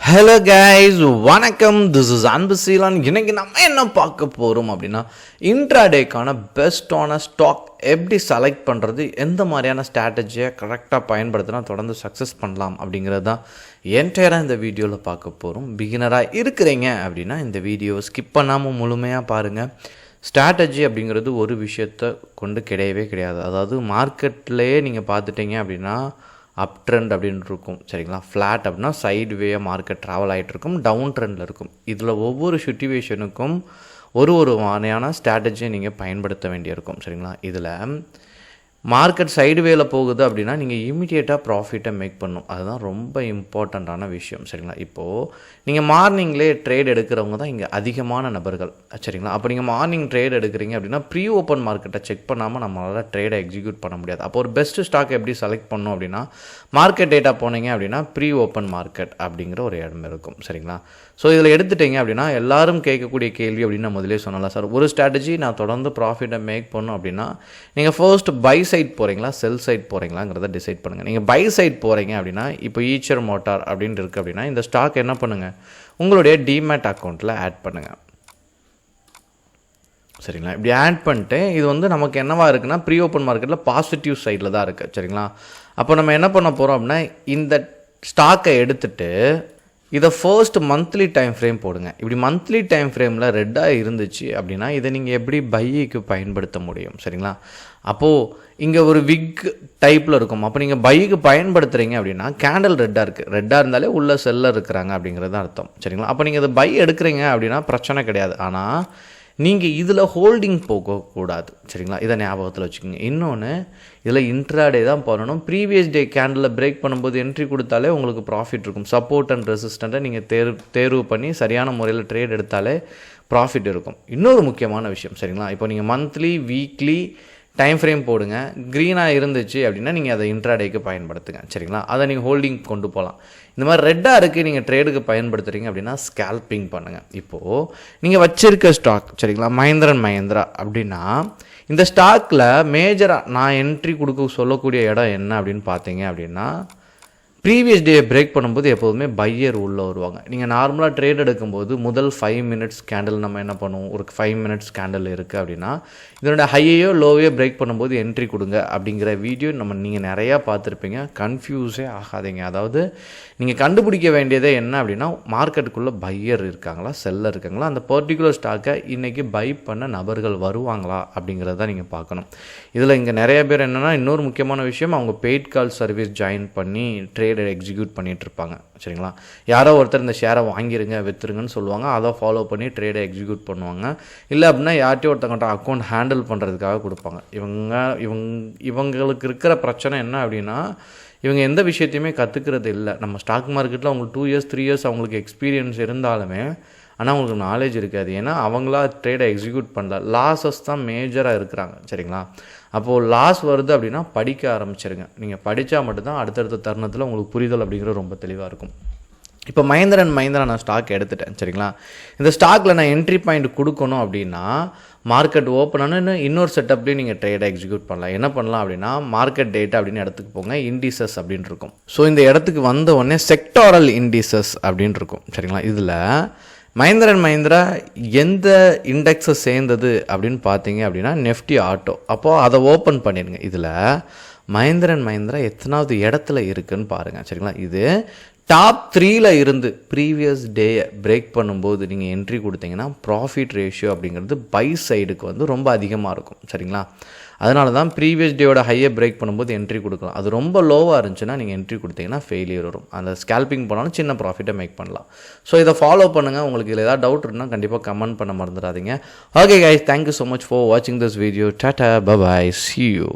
Hello guys, வணக்கம். This is அன்பு Ceylan. இன்னைக்கு நம்ம என்ன பார்க்க போகிறோம் அப்படின்னா, இன்ட்ராடேக்கான பெஸ்ட்டான ஸ்டாக் எப்படி செலக்ட் பண்ணுறது, எந்த மாதிரியான ஸ்ட்ராட்டஜியை கரெக்டாக பயன்படுத்தினா தொடர்ந்து சக்ஸஸ் பண்ணலாம் அப்படிங்கிறது தான் என்டையராக இந்த வீடியோவில் பார்க்க போகிறோம். பிகினராக இருக்கிறீங்க அப்படின்னா இந்த வீடியோவை ஸ்கிப் பண்ணாமல் முழுமையாக பாருங்கள். ஸ்ட்ராட்டஜி அப்படிங்கிறது ஒரு விஷயத்தை கொண்டு கிடையவே கிடையாது. அதாவது மார்க்கெட்லேயே நீங்கள் பார்த்துட்டீங்க அப்படின்னா அப் ட்ரெண்ட் அப்படின்னு இருக்கும், சரிங்களா. ஃப்ளாட் அப்படின்னா சைடு வேயாக மார்க்கெட் ட்ராவல் ஆகிட்டு இருக்கும், டவுன் ட்ரெண்டில் இருக்கும். இதில் ஒவ்வொரு சிச்சுவேஷனுக்கும் ஒரு வகையான ஸ்ட்ராட்டஜியை நீங்கள் பயன்படுத்த வேண்டியிருக்கும், சரிங்களா. இதில் மார்க்கெட் சைடு வேல போகுது அப்படின்னா நீங்கள் இமீடியட்டாக ப்ராஃபிட்டை மேக் பண்ணணும். அதுதான் ரொம்ப இம்பார்ட்டண்ட்டான விஷயம், சரிங்களா. இப்போது நீங்கள் மார்னிங்லேயே ட்ரேட் எடுக்கிறவங்க தான் இங்கே அதிகமான நபர்கள், சரிங்களா. அப்போ நீங்கள் மார்னிங் ட்ரேட் எடுக்கிறீங்க அப்படின்னா ப்ரீ ஓப்பன் மார்க்கெட்டை செக் பண்ணாமல் நம்மளால் ட்ரேடை எக்ஸிக்யூட் பண்ண முடியாது. அப்போ ஒரு பெஸ்ட்டு ஸ்டாக் எப்படி செலக்ட் பண்ணணும் அப்படின்னா, மார்க்கெட் டேட்டா போனீங்க அப்படின்னா ப்ரீ ஓப்பன் மார்க்கெட் அப்படிங்கிற ஒரு இடம் இருக்கும், சரிங்களா. ஸோ இதில் எடுத்துட்டீங்க அப்படின்னா எல்லாரும் கேட்கக்கூடிய கேள்வி அப்படின்னு நான் முதலே சொன்னலாம், சார் ஒரு ஸ்ட்ராட்டஜி நான் தொடர்ந்து ப்ராஃபிட்டை மேக் பண்ணணும் அப்படின்னா நீங்கள் ஃபர்ஸ்ட் பை சைட் போகிறீங்களா செல் சைட் போகிறீங்களாங்கிறத டிசைட் பண்ணுங்கள். நீங்கள் பை சைட் போகிறீங்க அப்படின்னா இப்போ ஈச்சர் மோட்டார் அப்படின்ட்டு இருக்குது அப்படின்னா இந்த ஸ்டாக் என்ன பண்ணுங்கள், உங்களுடைய டிமேட் அக்கௌண்ட்டில் ஆட் பண்ணுங்கள், சரிங்களா. இப்படி ஆட் பண்ணிட்டு இது நமக்கு என்னவா இருக்குன்னா ப்ரீ ஓப்பன் மார்க்கெட்டில் பாசிட்டிவ் சைடில் தான் இருக்குது, சரிங்களா. அப்போ நம்ம என்ன பண்ண போகிறோம் அப்படின்னா இந்த ஸ்டாக்கை எடுத்துகிட்டு இதை ஃபர்ஸ்ட் மந்த்லி டைம் ஃப்ரேம் போடுங்க. இப்படி மந்த்லி டைம் ஃப்ரேமில் ரெட்டாக இருந்துச்சு அப்படின்னா இதை நீங்கள் எப்படி பைக்கு பயன்படுத்த முடியும், சரிங்களா. அப்போது இங்கே ஒரு விக் டைப்பில் இருக்கும். அப்போ நீங்கள் பைக்கு பயன்படுத்துகிறீங்க அப்படின்னா கேண்டில் ரெட்டாக இருக்குது, ரெட்டாக இருந்தாலே உள்ள செல்லர் இருக்கிறாங்க அப்படிங்கிறது அர்த்தம், சரிங்களா. அப்போ நீங்கள் இதை பை எடுக்கிறீங்க அப்படின்னா பிரச்சனை கிடையாது. ஆனால் நீங்கள் இதில் ஹோல்டிங் போகக்கூடாது, சரிங்களா. இதை ஞாபகத்தில் வச்சுக்கோங்க. இன்னொன்று இதில் இன்ட்ராடே தான் பண்ணணும். ப்ரீவியஸ் டே கேண்டில் பிரேக் பண்ணும்போது என்ட்ரி கொடுத்தாலே உங்களுக்கு ப்ராஃபிட் இருக்கும். சப்போர்ட் அண்ட் ரெசிஸ்டண்ட்டை நீங்கள் தேர்வு பண்ணி சரியான முறையில் ட்ரேட் எடுத்தாலே ப்ராஃபிட் இருக்கும். இன்னொரு முக்கியமான விஷயம், சரிங்களா. இப்போ நீங்கள் மந்த்லி வீக்லி டைம் ஃப்ரேம் போடுங்க. க்ரீனாக இருந்துச்சு அப்படின்னா நீங்கள் அதை இன்ட்ராடேக்கு பயன்படுத்துங்க, சரிங்களா. அதை நீங்கள் ஹோல்டிங் கொண்டு போகலாம். இந்த மாதிரி ரெட்டாக இருக்குது நீங்கள் ட்ரேடுக்கு பயன்படுத்துகிறீங்க அப்படின்னா ஸ்கேல்பிங் பண்ணுங்கள். இப்போது நீங்கள் வச்சுருக்க ஸ்டாக், சரிங்களா, மஹிந்திரா அண்ட் மஹிந்திரா அப்படின்னா இந்த ஸ்டாக்கில் மேஜராக நான் என்ட்ரி கொடுக்க சொல்லக்கூடிய இடம் என்ன அப்படின்னு பார்த்தீங்க அப்படின்னா ப்ரீவியஸ் டே பிரேக் பண்ணும்போது எப்போதுமே பையர் உள்ளே வருவாங்க. நீங்கள் நார்மலாக ட்ரேட் எடுக்கும்போது முதல் 5 மினிட்ஸ் கேண்டில் நம்ம என்ன பண்ணுவோம், ஒரு 5 மினிட்ஸ் கேண்டில் இருக்குது அப்படின்னா இதனோட ஹையையோ லோவையோ பிரேக் பண்ணும்போது என்ட்ரி கொடுங்க அப்படிங்கிற வீடியோ நீங்கள் நிறையா பார்த்துருப்பீங்க. கன்ஃபியூஸே ஆகாதீங்க. அதாவது நீங்கள் கண்டுபிடிக்க வேண்டியதே என்ன அப்படின்னா மார்க்கெட்டுக்குள்ளே பையர் இருக்காங்களா செல்லர் இருக்காங்களா, அந்த பர்டிகுலர் ஸ்டாக்கை இன்றைக்கி பை பண்ண நபர்கள் வருவாங்களா அப்படிங்கிறத நீங்கள் பார்க்கணும். இதில் இங்கே நிறைய பேர் என்னென்னா இன்னொரு முக்கியமான விஷயம், அவங்க பெய்ட் கால் சர்வீஸ் ஜாயின் பண்ணி ட்ரேடை எக்ஸிக்யூட் பண்ணிகிட்டு இருப்பாங்க, சரிங்களா. யாரோ ஒருத்தர் இந்த ஷேரை வாங்கிருங்க விற்றுருங்கன்னு சொல்லுவாங்க, அதை ஃபாலோ பண்ணி ட்ரேடை எக்ஸிக்யூட் பண்ணுவாங்க. இல்லை அப்படின்னா யார்ட்டையும் ஒருத்தங்கிட்ட அக்கௌண்ட் ஹேண்டில் பண்ணுறதுக்காக கொடுப்பாங்க. இவங்களுக்கு இருக்கிற பிரச்சனை என்ன அப்படின்னா இவங்க எந்த விஷயத்தையுமே கற்றுக்கிறது இல்லை. நம்ம ஸ்டாக் மார்க்கெட்டில் அவங்களுக்கு 2 இயர்ஸ் 3 இயர்ஸ் அவங்களுக்கு எக்ஸ்பீரியன்ஸ் இருந்தாலுமே ஆனால் அவங்களுக்கு நாலேஜ் இருக்காது. ஏன்னா அவங்களா ட்ரேடை எக்ஸிக்யூட் பண்ணல, லாஸஸ் தான் மேஜராக இருக்கிறாங்க, சரிங்களா. அப்போது லாஸ் வருது அப்படின்னா படிக்க ஆரம்பிச்சிருங்க. நீங்கள் படித்தா மட்டும்தான் அடுத்தடுத்த தருணத்தில் உங்களுக்கு புரிதல் அப்படிங்கிறது ரொம்ப தெளிவாக இருக்கும். இப்போ மஹிந்திரா அண்ட் மஹிந்திரா நான் ஸ்டாக் எடுத்துட்டேன், சரிங்களா. இந்த ஸ்டாக்கில் நான் என்ட்ரி பாயிண்ட் கொடுக்கணும் அப்படின்னா மார்க்கெட் ஓப்பன் ஆன இன்னொரு செட்டப்லேயும் நீங்கள் ட்ரேடை எக்ஸிக்யூட் பண்ணலாம். என்ன பண்ணலாம் அப்படின்னா மார்க்கெட் டேட்டா அப்படின்னு இடத்துக்கு போங்க, இண்டிசஸ் அப்படின்னு இருக்கும். ஸோ இந்த இடத்துக்கு வந்த உடனே செக்டாரல் இண்டிசஸ் அப்படின்னு இருக்கும், சரிங்களா. இதில் மஹிந்திரா அண்ட் மஹிந்திரா எந்த இண்டெக்ஸை சேர்ந்தது அப்படின்னு பார்த்தீங்க அப்படின்னா நெஃப்டி ஆட்டோ. அப்போது அதை ஓப்பன் பண்ணிடுங்க. இதில் மஹிந்திரா அண்ட் மஹிந்திரா எத்தனாவது இடத்துல இருக்குதுன்னு பாருங்கள், சரிங்களா. இது டாப் 3ல் இருந்து ப்ரீவியஸ் டேயை பிரேக் பண்ணும்போது நீங்கள் என்ட்ரி கொடுத்தீங்கன்னா ப்ராஃபிட் ரேஷியோ அப்படிங்கிறது பை சைடுக்கு ரொம்ப அதிகமாக இருக்கும், சரிங்களா. அதனால தான் ப்ரீவியஸ் டேயோட ஹையை பிரேக் பண்ணும்போது என்ட்ரி கொடுக்கலாம். அது ரொம்ப லோவாக இருந்துச்சுன்னா நீங்கள் என்ட்ரி கொடுத்தீங்கன்னா ஃபெயிலியர் வரும். அந்த ஸ்கேல்பிங் பண்ணாலும் சின்ன ப்ராஃபிட்டை மேக் பண்ணலாம். ஸோ இதை ஃபாலோ பண்ணுங்கள். உங்களுக்கு இதில் ஏதாவது டவுட் இருந்தால் கண்டிப்பாக கமெண்ட் பண்ண மறந்துடாதீங்க. Okay guys, thank you so much for வாட்சிங் this video. Ta ta, bye, see you.